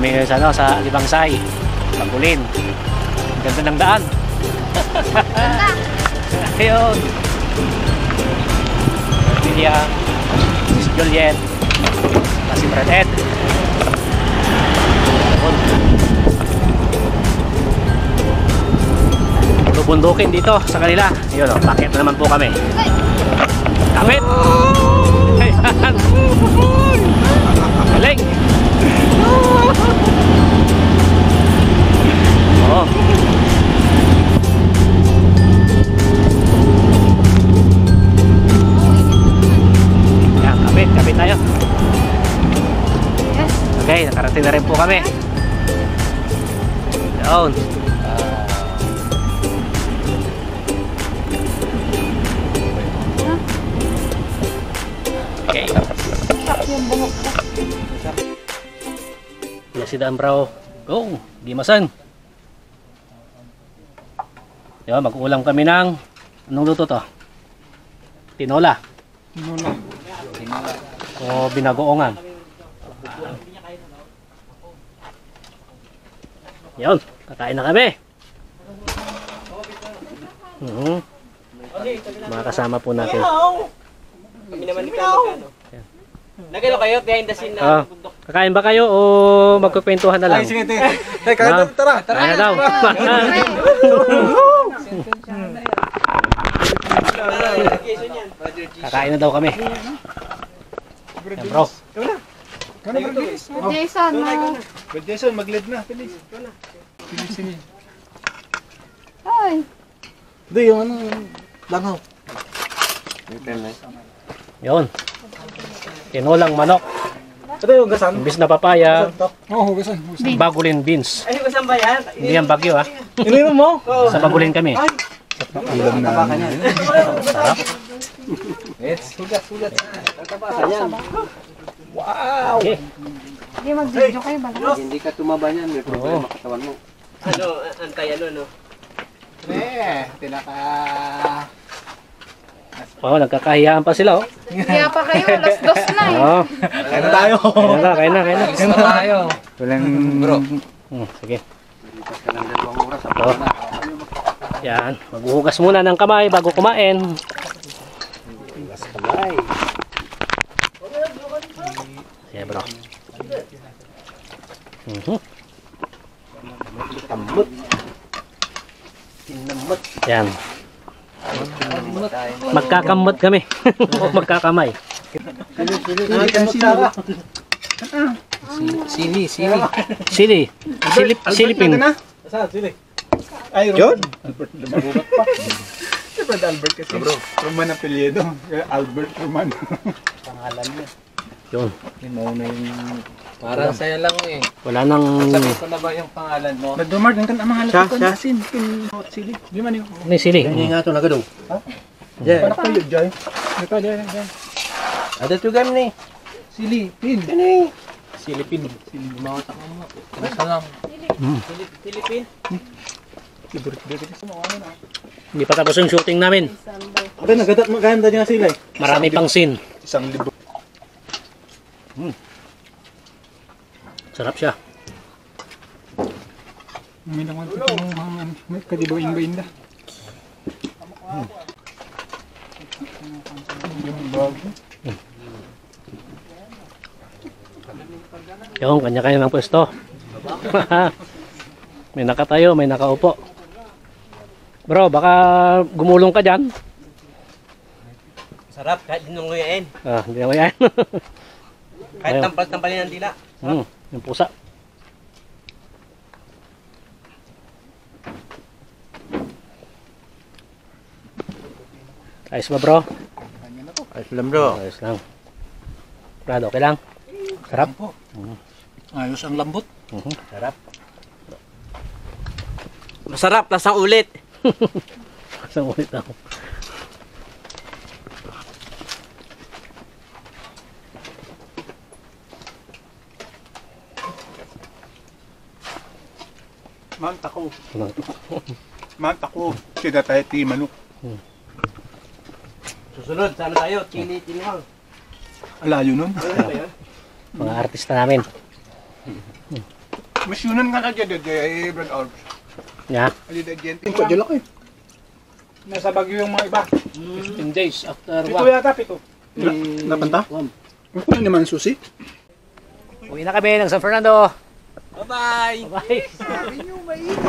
kami ngayon sa, sa Libangsay, Bagulin. Ganda ng daan. Ganda. Ayun. William, Miss Juliet, si Brad Ed. Bubundukin dito sa kanila. Yun o, pakit na naman po kami. Kapit! Ayan! Galing! Oo. Ayan, kapit, kapit tayo. Yes. Okay, nakarating na rin po kami. Doon. Okay. Yung bungok ko. Yan si Dambraw. Go! Gimasan. Yan, mag-ulam kami ng anong luto to? Tinola. Tinola. O binagoongan. Yan, kakain na kami. Mga kasama po natin. Kami naman ikaw magkano. Nagano kayo behind the scene na bundok. Kakain ba kayo o magkukwentuhan na lang? Ay, sige, tara. Kaya na daw. Kakain na daw kami. Yan bro. Jason, Jason, mag-lead na. Bilis. Bilis. Ay. Hindi, yung ano, langaw. Yun. Tinolang manok. Ito yung gasan. Imbis na papaya, Oo, gasan. Bagulin beans. Ay, saan ba yan? Hindi yan bagyo ha. Ininom mo? Sa Bagulin kami. Ulam na. Sarap. Sugat. Tatapasan yan. Wow! Okay. Hindi mag-video kayo ba? Hindi ka tumaba niyan, may problema katawan mo. Ano, antay ano, no? Tinaka... Oh, nagkakahiyaan pa sila oh. Kaya pa kayo, alas 2 na eh. Oh. Kaya na tayo! Kaya na. Kaya na tayo! Walang... Bro. Sige. Oh. Yan, maghuhugas muna ng kamay bago kumain. Hugas kamay. Yeah, bro. Tambot. Tinambot. Yan. Magkakamot kami. Magkakamay. Sili. Silipin. Saan? Sili? Ay, Ron. Albert, lumagubat pa. Siyempre, Albert kasi. Bro. Roman apelyido. Albert Roman. Pangalan niya. Yun. Mauna yung... Parang saya lang eh. Wala nang... Sabi ko na ba yung pangalan mo? Nagdumart ng ang mga halap ko na asin. Sili. Di man yung... Ni sili. Hindi nga ito nagadong. Panak kayo, Joy. Ito, Joy. Ada ito gam ni. Sili. Pin. Ini. Silipin. Mga takang mo. Basta lang. Philippine. Hindi pa tapos yung shooting namin. Aba, maganda niya sila eh. Marami pang scene. 1,000. Sarap siya. May naman ito may kadibain-bain na. Yung bago. Yung kanya-kanya ng pwesto. May nakatayo, may nakaupo. Bro, baka gumulong ka dyan. Sarap kahit dinunguyain. Hindi ako yan. Kahit tampal-tampalin ng dila. Yung pusa. Ayos ba bro? Ayos lang bro. Ayos lang. Brad, okay lang? Sarap? Ayos ang lambot. Sarap. Masarap, lasang ulit. Isang ulit ako. Mantako. Mantako. Sida tayo ti manok. Susunod, sana tayo? Chili, tinuhang. Alayo nun. Ano ba yun? Mga artista namin. Misyunan nga na dyan, Brad Orbs. Yeah. Ali da dyan. Ito, dyan laki. Nasa Baguio yung mga iba. 15 days after Pito yata, pito. Napanta? Ang kunin naman susi. Uwi na kami ng San Fernando. Bye-bye! Bye. Sabi nyo, mainit.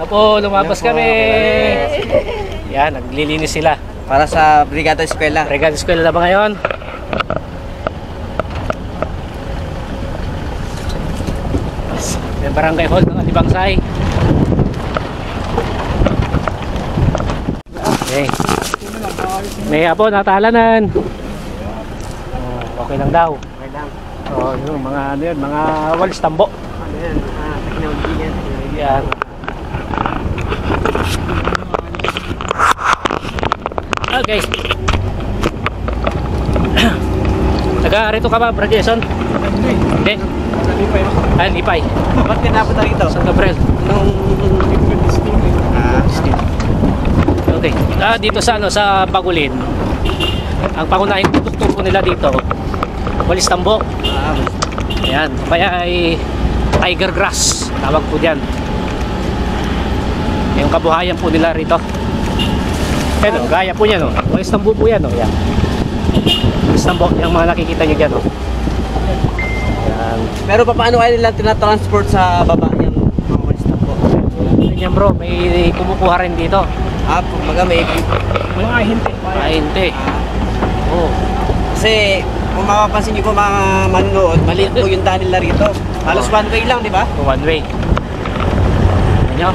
Apo, lumabas kami. Yan, naglilinis sila. Para sa Brigada Eskwela. Regal Eskwela na ba ngayon? Yung barangay hall ng Alibangsay. Okay. May apo, natalanan. Oh, okay lang daw. Okay lang. Oh, yung mga ano yun, mga walis tambo. Ano yan? Technology yan. Yan. Okay. Taga rito ka ba, Brad Jason? Hindi. Nalipay ako. Ah, Lipay. Ba't pinapunta rito? San Gabriel. Okay. Dito sa ano, sa Bagulin. Ang pangunahing tutok nila dito, walis tambo. Ayan. Kaya ay tiger grass. Tawag po diyan. Yung kabuhayan po nila rito. Ano, gaya po yan, oh. Walis tambo po yan, oh. Yan. Walis tambo, yung mga nakikita nyo dyan, oh. Yan. Pero paano kaya nila tinatransport sa baba yung mga walis na po? Yan bro, may kumukuha rin dito. Kumbaga may... Mga hinti. Mahinte. Oh. Kasi kung mapapansin niyo po mga manunood, maliit po yung daan nila rito. Halos one way lang, di ba? One way. Ano?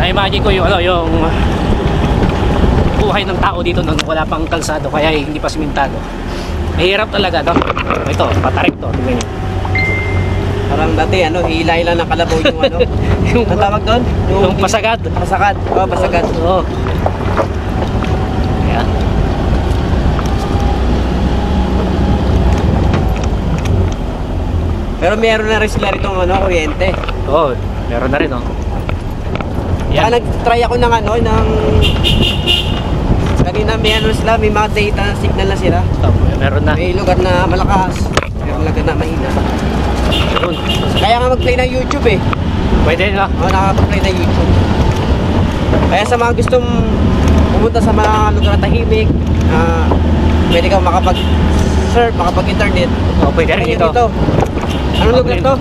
Na-imagine ko yung ano, yung buhay ng tao dito nung wala pang kalsado kaya hindi pa simintado. Mahirap talaga, no? Ito, patarik to, tingnan niyo. Parang dati, hihila-hila ng kalabaw yung ano. Yung Ang tawag doon? yung pasagad. Pasagad. Oo, pasagad. Oo. Yan. Pero meron na rin sila rito kuryente. Oo, meron na rin, oh. Kaya Yan. nag-try ako ng kanina may mga data signal na sila. Meron na. May lugar na malakas, may lugar na mahina. Yun. Kaya nga mag-play ng YouTube eh. Pwede na. Nakakapag-play ng YouTube. Kaya sa mga gustong pumunta sa mga lugar na tahimik, pwede kang makapag-surf, makapag-internet. Oh, pwede rin Pwede ito. Anong lugar to?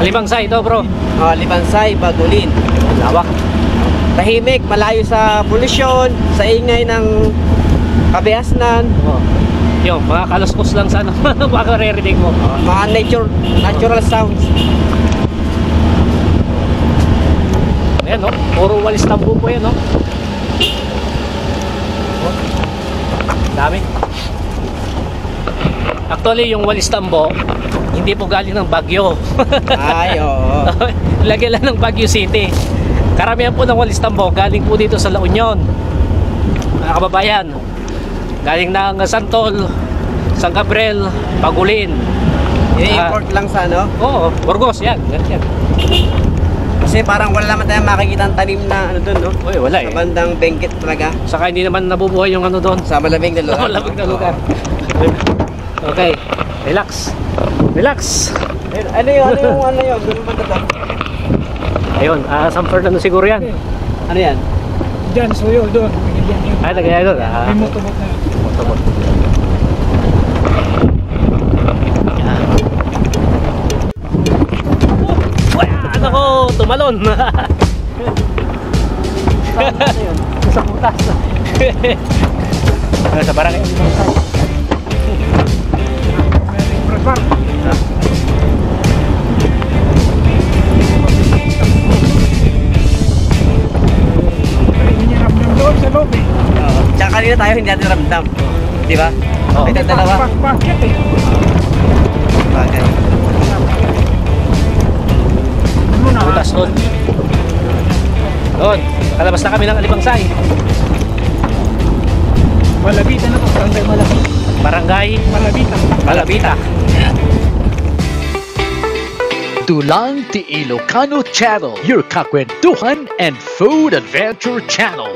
Alibangsay ito, bro. Libansay, Bagulin. Lawak. Tahimik, malayo sa polusyon, sa ingay ng kabihasnan, Oh. Yung mga kaluskos lang sa ano, baka re-reading mo. mga natural sounds. Ayan, no? Puro walis tambo po yan, no? Oh. Dami. Actually, yung walis tambo, hindi po galing ng Baguio. Ay, oo. Lagyan lang ng Baguio City. Karamihan po ng walis tambo galing po dito sa La Union. Mga kababayan, galing ng Santol, San Gabriel, Bagulin. I-import lang sa Oo, Burgos, yan. Yan. Kasi parang wala naman tayong makikita ang tanim na doon, no? Uy, wala Sa eh. bandang Benguet talaga. Saka hindi naman nabubuhay yung ano doon. Sa malamig na lugar. Malamig na lugar. Okay, relax. Relax. Ano yun? Ganun ba ito? Ayun, San Fernando siguro yan. Ano yan? Diyan, suyo, doon. Ay, nagyaya doon. May motobot na. Motor. Yan. Ano ko, tumalon. Sa putas. Sa barangay. Brad Park. Hindi niya ramdam doon sa loob eh. Tsaka kanina tayo hindi natin ramdam. Di ba? Oo. Ito dalawa. Bakit eh? Bagay. Ano na? Putas doon. Doon. Kalabas na kami ng Alibangsay. Malabita na to. Barangay Malabita. Barangay Malabita. Malabita. Ito lang ti Ilocano Channel, your kakwentuhan and food adventure channel.